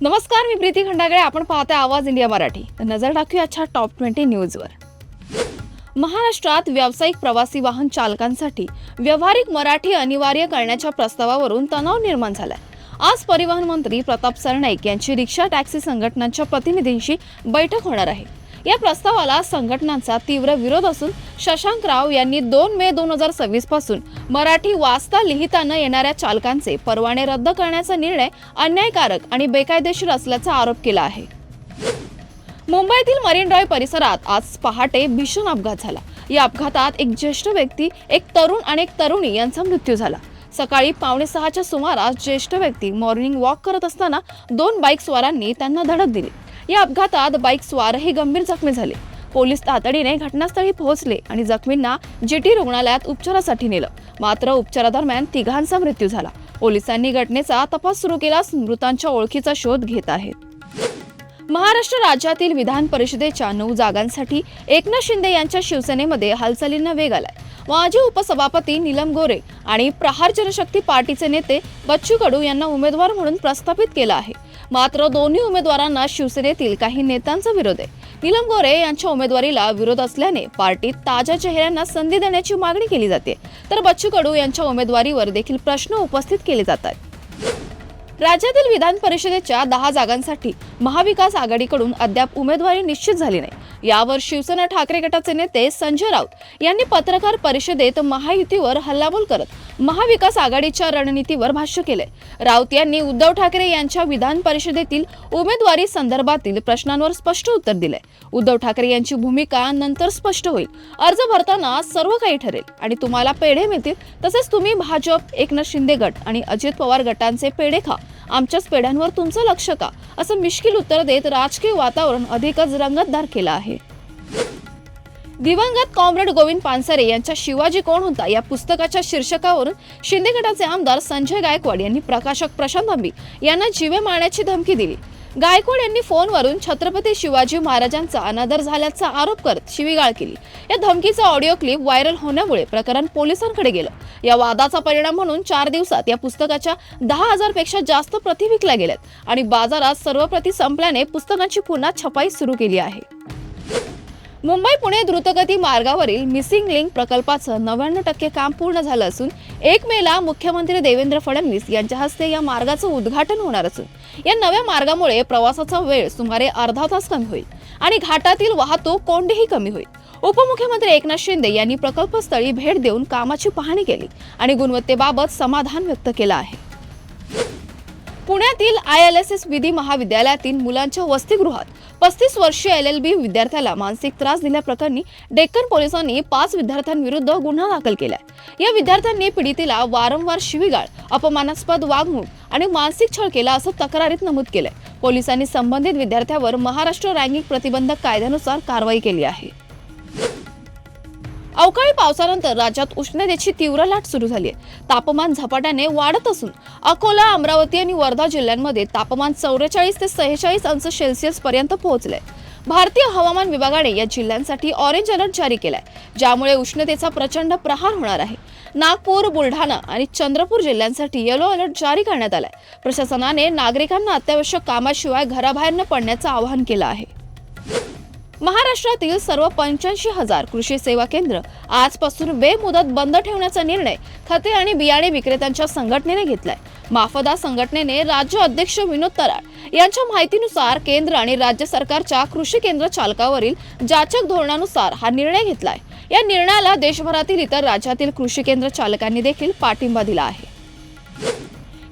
नमस्कार, मी प्रीती खंडागळे. आपण पाहताय आवाज इंडिया मराठी. तर नजर टाकूया आजच्या टॉप 20 न्यूजवर. महाराष्ट्रात व्यावसायिक प्रवासी वाहन चालकांसाठी व्यावहारिक मराठी अनिवार्य करण्याच्या प्रस्तावावरून तणाव निर्माण झालाय. आज परिवहन मंत्री प्रताप सरनाईक यांची रिक्षा टॅक्सी संघटनांच्या प्रतिनिधींशी बैठक होणार आहे. या प्रस्तावाला संघटनांचा तीव्र विरोध असून शशांक राव यांनी 2 मे 2026 पासून मराठी वाचता लिहिता न येणाऱ्या चालकांचे परवाने रद्द करण्याचा निर्णय अन्यायकारक आणि बेकायदेशीर असल्याचा आरोप केला आहे. मुंबईतील मरीन ड्राईव्ह परिसरात आज पहाटे भीषण अपघात झाला. या अपघातात एक ज्येष्ठ व्यक्ती, एक तरुण आणि एक तरुणी यांचा मृत्यू झाला. सकाळी 5:45च्या सुमारास ज्येष्ठ व्यक्ती मॉर्निंग वॉक करत असताना 2 बाईक स्वारांनी त्यांना धडक दिली. या अपघातात बाईक स्वारही गंभीर जखमी झाले. पोलीस तातडीने घटनास्थळी पोहोचले आणि जखमींना जीटी रुग्णालयात उपचारासाठी नेलं. मात्र उपचारादरम्यान तिघांचा मृत्यू झाला. पोलिसांनी घटनेचा तपास सुरू केला असून मृतांच्या ओळखीचा शोध घेत आहेत. महाराष्ट्र राज्यातील विधान परिषदेच्या 9 जागांसाठी एकनाथ शिंदे यांच्या शिवसेनेमध्ये हालचालींना वेग आलाय. माजी उपसभापती नीलम गोरे आणि प्रहार जनशक्ती पार्टीचे नेते बच्चू कडू यांना उमेदवार म्हणून प्रस्थापित केलं आहे. मात्र दोन्ही उमेदवारांना शिवसेनेतील काही नेत्यांचा विरोध आहे. नीलम गोरे यांच्या उमेदवारीला विरोध असल्याने पार्टीत ताज्या चेहऱ्यांना संधी देण्याची मागणी केली जाते, तर बच्चू कडू यांच्या उमेदवारीवर देखील प्रश्न उपस्थित केले जातात. राज्यातील विधान परिषदेच्या 10 जागांसाठी महाविकास आघाडीकडून अद्याप उमेदवारी निश्चित झाली नाही. यावर शिवसेना ठाकरे गटाचे नेते संजय राऊत यांनी पत्रकार परिषदेत महायुतीवर हल्लाबोल करत महाविकास आघाडीच्या रणनीतीवर भाष्य केले. राऊत यांनी उद्धव ठाकरे यांच्या विधान परिषदेतील उमेदवारी संदर्भातील प्रश्नांवर स्पष्ट उत्तर दिले. उद्धव ठाकरे यांची भूमिका नंतर स्पष्ट होईल. अर्ज भरताना सर्व काही ठरेल आणि तुम्हाला पेढे मिळतील. तसेच तुम्ही भाजप, एकनाथ शिंदे गट आणि अजित पवार गटांचे पेढे खा, आमच्याच पेढ्यांवर तुमचं लक्ष का, असं मिश्किल उत्तर देत राजकीय वातावरण अधिकच रंगतदार केलं आहे. दिवंगत कॉम्रेड गोविंद पानसरे यांच्या शिवाजी कोण होता या पुस्तकाच्या शीर्षकावरून शिंदे गटाचे आमदार संजय गायकवाड यांनी प्रकाशक प्रशांत आंबी यांना जीवे मारण्याची धमकी दिली. गायकवाड यांनी फोनवरून छत्रपती शिवाजी महाराजांचा अनादर झाल्याचा आरोप करत शिवीगाळ केली. या धमकीचा ऑडिओ क्लिप व्हायरल होण्यामुळे प्रकरण पोलिसांकडे गेलं. या वादाचा परिणाम म्हणून 4 दिवसात या पुस्तकाच्या 10,000 पेक्षा जास्त प्रती विकल्या गेल्यात आणि बाजारात सर्व प्रती संपल्याने पुस्तकांची पुन्हा छपाई सुरू केली आहे. मुंबई पुणे द्रुतगती मार्गावरील मिसिंग लिंक प्रकल्पाचं 99% काम पूर्ण झालं असून 1 मेला मुख्यमंत्री देवेंद्र फडणवीस यांच्या हस्ते या मार्गाचं उद्घाटन होणार असून या नव्या मार्गामुळे प्रवासाचा वेळ सुमारे अर्धा तास कमी होईल आणि घाटातील वाहतूक कोंडीही कमी होईल. उपमुख्यमंत्री एकनाथ शिंदे यांनी प्रकल्पस्थळी भेट देऊन कामाची पाहणी केली आणि गुणवत्तेबाबत समाधान व्यक्त केलं आहे. पुण्यातील ILSS विधी महाविद्यालयातील मुलांच्या वसतिगृहात 35 वर्षीय LLB विद्यार्थ्याला मानसिक त्रास दिल्याप्रकरणी डेक्कन पोलिसांनी 5 विद्यार्थ्यांविरुद्ध गुन्हा दाखल केलाय. या विद्यार्थ्यांनी पीडितेला वारंवार शिवीगाळ, अपमानास्पद वागणूक आणि मानसिक छळ केला असं तक्रारीत नमूद केलंय. पोलिसांनी संबंधित विद्यार्थ्यावर महाराष्ट्र रँगिंग प्रतिबंधक कायद्यानुसार कारवाई केली आहे. अवकाळी पावसानंतर राज्यात उष्णतेची तीव्र लाट सुरू झाली आहे. तापमान झपाट्याने वाढत असून अकोला, अमरावती आणि वर्धा जिल्ह्यांमध्ये तापमान 44 ते 46 अंश सेल्सिअस पर्यंत पोहोचले. भारतीय हवामान विभागाने या जिल्ह्यांसाठी ऑरेंज अलर्ट जारी केलाय, ज्यामुळे उष्णतेचा प्रचंड प्रहार होणार आहे. नागपूर, बुलढाणा आणि चंद्रपूर जिल्ह्यांसाठी येलो अलर्ट जारी करण्यात आलाय. प्रशासनाने नागरिकांना अत्यावश्यक कामाशिवाय घराबाहेर न पडण्याचं आवाहन केलं आहे. महाराष्ट्रातील सर्व 85,000 कृषी सेवा केंद्र आजपासून बेमुदत बंद ठेवण्याचा निर्णय खते आणि बियाणे विक्रेत्यांच्या संघटनेने घेतलाय. माफदा संघटनेने राज्य अध्यक्ष विनोद तराळ यांच्या माहितीनुसार केंद्र आणि राज्य सरकारच्या कृषी केंद्र चालकावरील जाचक धोरणानुसार हा निर्णय घेतलाय. या निर्णयाला देशभरातील इतर राज्यातील कृषी केंद्र चालकांनी देखील पाठिंबा दिला आहे.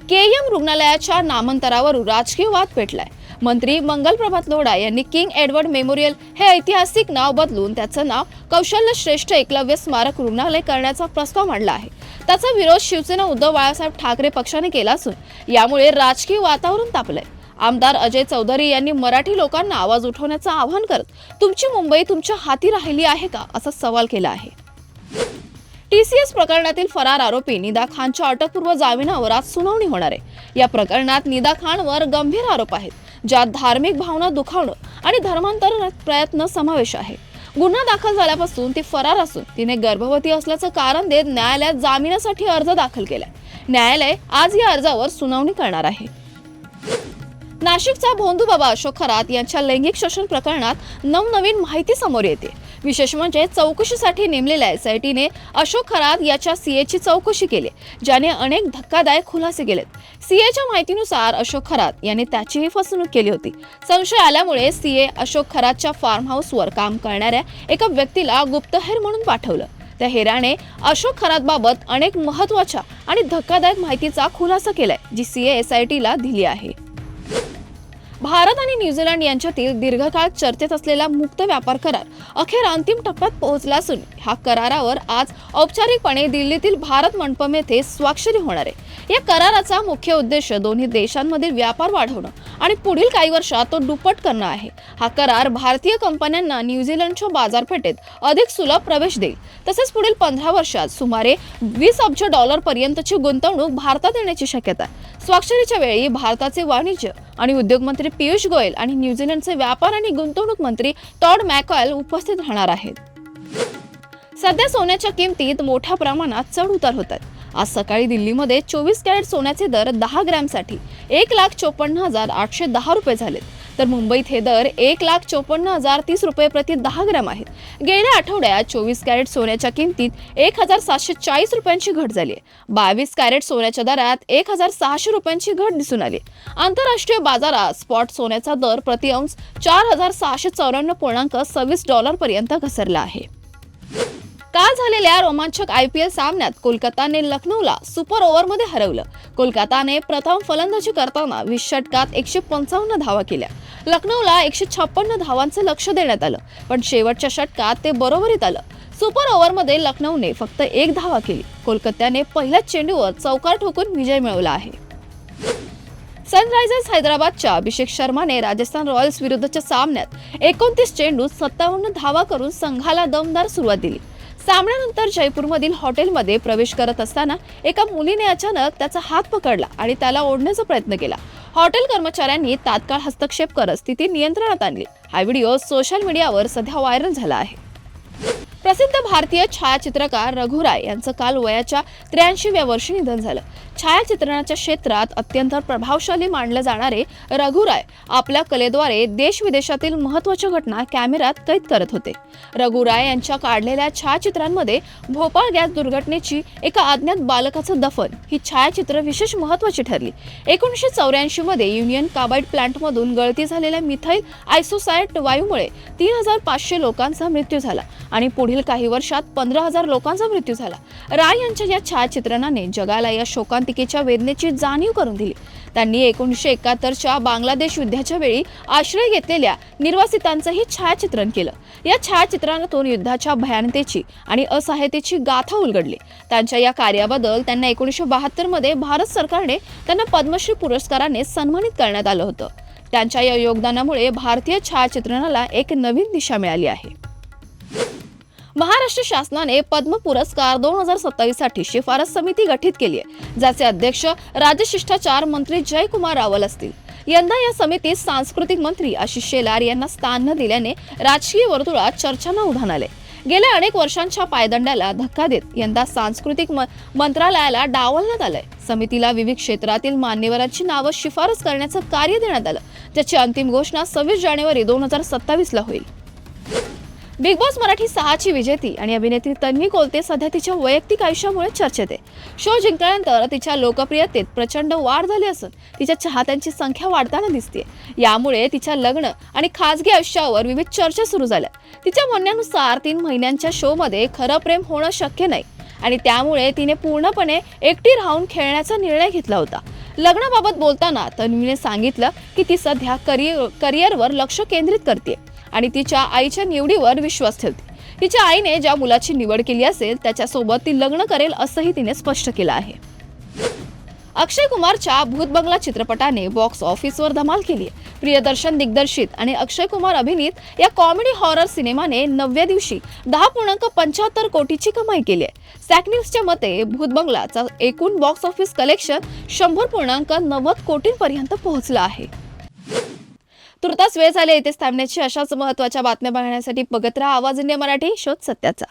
KM रुग्णालयाच्या नामांतरावरून राजकीय वाद पेटलाय. मंत्री मंगल प्रभात लोढा यांनी किंग एडवर्ड मेमोरियल हे ऐतिहासिक नाव बदलून त्याचं नाव कौशल्य श्रेष्ठ एकलव्य स्मारक रुग्णालय करण्याचा प्रस्ताव मांडला आहे. त्याचा विरोध शिवसेना उद्धव बाळासाहेब ठाकरे पक्षाने केला असून यामुळे राजकीय वातावरण तापलंय. आमदार अजय चौधरी यांनी मराठी लोकांना आवाज उठवण्याचं आवाहन करत तुमची मुंबई तुमच्या हाती राहिली आहे का असा सवाल केला आहे. TCS प्रकरणातील फरार आरोपी निदा खानच्या अटकपूर्व जामिनावर आज सुनावणी होणार आहे. या प्रकरणात निदा खानवर गंभीर आरोप आहेत, ज्यात धार्मिक भावना दुखावणं आणि धर्मांतर प्रयत्न समावेश आहे. गुन्हा दाखल झाल्यापासून ती फरार असून तिने गर्भवती असल्याचं कारण देत न्यायालयात जामिनासाठी अर्ज दाखल केलाय. न्यायालय आज या अर्जावर सुनावणी करणार आहे. नाशिकचा भोंदू बाबा अशोक खरात यांच्या लैंगिक शोषण प्रकरणात नवनवीन माहिती समोर येते। विशेष म्हणजे चौकशीसाठी नेमलेल्या एसआयटीने अशोक खरात याच्या सीएची चौकशी केली, ज्याने अनेक धक्कादायक खुलासे केलेत। सीएच्या माहितीनुसार अशोक खरात याने त्याचीही फसवणूक केली होती। संशय आल्यामुळे सीए अशोक खरातच्या फार्म हाऊसवर काम करणाऱ्या एका व्यक्तीला गुप्तहेर म्हणून पाठवलं। त्या हेराने अशोक खरातबाबत अनेक महत्त्वाच्या आणि धक्कादायक माहितीचा खुलासा केलाय, जी सीए एसआयटीला दिली आहे। भारत आणि न्यूझीलंड यांच्यातील दीर्घकाळ चर्चेत असलेला मुक्त व्यापार करार अखेर अंतिम टप्प्यात पोहोचला असून ह्या करारावर आज औपचारिकपणे दिल्लीतील भारत मंडपम येथे स्वाक्षरी होणार आहे। या कराराचा मुख्य उद्देश दोन्ही देशांमधील व्यापार वाढवणं आणि पुढील काही वर्षात तो दुप्पट करणं आहे। हा करार भारतीय कंपन्यांना न्यूझीलंडच्या बाजारपेठेत अधिक सुलभ प्रवेश देईल, तसेच पुढील 15 वर्षात सुमारे 20 अब्ज डॉलर पर्यंतची गुंतवणूक भारतात येण्याची शक्यता आहे। स्वाक्षरीच्या वेळी भारताचे वाणिज्य आणि उद्योग मंत्री पियुष गोयल आणि न्यूझीलंडचे व्यापार आणि गुंतवणूक मंत्री टॉड मॅकॉयल उपस्थित राहणार आहेत। सध्या सोन्याच्या किमतीत मोठ्या प्रमाणात चढ उतार होत आहेत। आज सकाळी दिल्लीमध्ये 24 कॅरेट सोन्याचे दर 10 ग्रॅमसाठी 1,54,810 रुपये झालेत, तर मुंबईत हे दर 1,54,030 रुपये प्रति 10 ग्रॅम आहेत। गेल्या आठवड्यात 24 कॅरेट सोन्याच्या किमतीत 1,740 रुपयांची घट झाली आहे। 22 कॅरेट सोन्याच्या दरात 1,600 रुपयांची घट दिसून आली। आंतरराष्ट्रीय बाजारात स्पॉट सोन्याचा दर प्रति अंश $4,654.26 पर्यंत घसरला आहे। काल झालेल्या रोमांचक IPL सामन्यात कोलकाताने लखनौला सुपर ओव्हरमध्ये हरवलं। कोलकाताने प्रथम फलंदाजी करताना 20 षटकात 155 धावा केल्या। लखनौला 156 धावांचं लक्ष्य देण्यात आलं, पण शेवटच्या षटकात ते बरोबरीत आलं। सुपर ओव्हरमध्ये लखनौने फक्त 1 धावा केली। कोलकात्याने पहिल्याच चेंडूवर चौकार ठोकून विजय मिळवला आहे। सनरायझर्स हैदराबादच्या अभिषेक शर्माने राजस्थान रॉयल्स विरुद्धच्या सामन्यात 29 चेंडूत 57 धावा करून संघाला दमदार सुरुवात दिली। सामन्यानंतर जयपूरमधील हॉटेलमध्ये प्रवेश करत असताना एका मुलीने अचानक त्याचा हात पकडला आणि त्याला ओढण्याचा प्रयत्न केला। हॉटेल कर्मचाऱ्यांनी तात्काळ हस्तक्षेप करत स्थिती नियंत्रणात आणली। हा व्हिडिओ सोशल मीडियावर सध्या व्हायरल झाला आहे। प्रसिद्ध भारतीय छायाचित्रकार रघु राय यांचं काल वयाच्या 83व्या वर्षी निधन झालं। छायाचित्रणाच्या क्षेत्रात अत्यंत प्रभावशाली मानले जाणारे रघु राय आपल्या कलेद्वारे देश विदेशातील महत्त्वाच्या घटना कॅमेऱ्यात कैद करत होते। रघु राय यांच्या काढलेल्या छायाचित्रांमध्ये भोपाळ गॅस दुर्घटनेची एका अज्ञात बालकाचं दफन ही छायाचित्र विशेष महत्त्वाची ठरली। 1984 मध्ये युनियन कार्बाइड प्लांटमधून गळती झालेल्या मिथाइल आयसोसायट वायूमुळे 3,500 लोकांचा मृत्यू झाला आणि पुढील काही वर्षात 15,000 लोकांचा मृत्यू झाला। राय यांच्या या छायाचित्रणाने जगाला या शोकांतिकेच्या वेदनेची जाणीव करून दिली। त्यांनी 1971च्या बांगलादेश युद्धाच्या वेळी आश्रय घेतलेल्या निर्वासितांचंही छायाचित्रण केलं। या छायाचित्रणातून युद्धाच्या भयानतेची आणि असहायतेची गाथा उलगडली। त्यांच्या या कार्याबद्दल त्यांना 1972 मध्ये भारत सरकारने त्यांना पद्मश्री पुरस्काराने सन्मानित करण्यात आलं होतं। त्यांच्या या योगदानामुळे भारतीय छायाचित्रणाला एक नवीन दिशा मिळाली आहे। महाराष्ट्र शासनाने पद्म पुरस्कार 2027 साठी शिफारस समिती गठीत केली आहे, ज्याचे अध्यक्ष राज्यशिष्टाचार मंत्री जयकुमार रावल असतील। यंदा या समितीत सांस्कृतिक मंत्री आशिष शेलार यांना स्थान न दिल्याने राजकीय वर्तुळात चर्चांना उधाण आले। गेल्या अनेक वर्षांच्या पायदंडाला धक्का देत यंदा सांस्कृतिक मंत्रालयाला डावलण्यात आलंय। समितीला विविध क्षेत्रातील मान्यवरांची नावं शिफारस करण्याचं कार्य देण्यात आलं, ज्याची अंतिम घोषणा 26 जानेवारी 2027 ला होईल। बिग बॉस मराठी 6 ची विजेती आणि अभिनेत्री तन्वी कोलते सध्या तिच्या वैयक्तिक आयुष्यामुळे चर्चेत आहे। शो जिंकल्यानंतर तिच्या लोकप्रियतेत प्रचंड वाढ झाली असून तिच्या चाहत्यांची संख्या वाढताना दिसते। यामुळे तिच्या लग्न आणि खासगी आयुष्यावर विविध चर्चा सुरू झाल्या। तिच्या म्हणण्यानुसार 3 महिन्यांच्या शोमध्ये खरं प्रेम होणं शक्य नाही आणि त्यामुळे तिने पूर्णपणे एकटी राहून खेळण्याचा निर्णय घेतला होता। लग्नाबाबत बोलताना तन्वीने सांगितलं की ती सध्या करिअरवर लक्ष केंद्रित करते आणि तिच्या आईच्या निवडीवर विश्वास ठेवते। तिच्या आईने ज्या मुलाची निवड केली असेल त्याच्यासोबत ती लग्न करेल असंही तिने स्पष्ट केलं आहे। अक्षय कुमारच्या भूत बंगला चित्रपटाने बॉक्स ऑफिसवर धमाल केली आहे। प्रियदर्शन दिग्दर्शित आणि अक्षय कुमार अभिनीत या कॉमेडी हॉरर सिनेमाने 9व्या दिवशी 10.75 कोटीची कमाई केली आहे। सॅक न्यूजच्या मते भूत बंगलाचा एकूण बॉक्स ऑफिस कलेक्शन 100.90 कोटींपर्यंत पोहोचलं आहे। तुर्तास वेळ झाली इथेच थांबण्याची। अशाच महत्त्वाच्या बातम्या बघण्यासाठी बघत राहा आवाज इंडिया मराठी, शोध सत्याचा।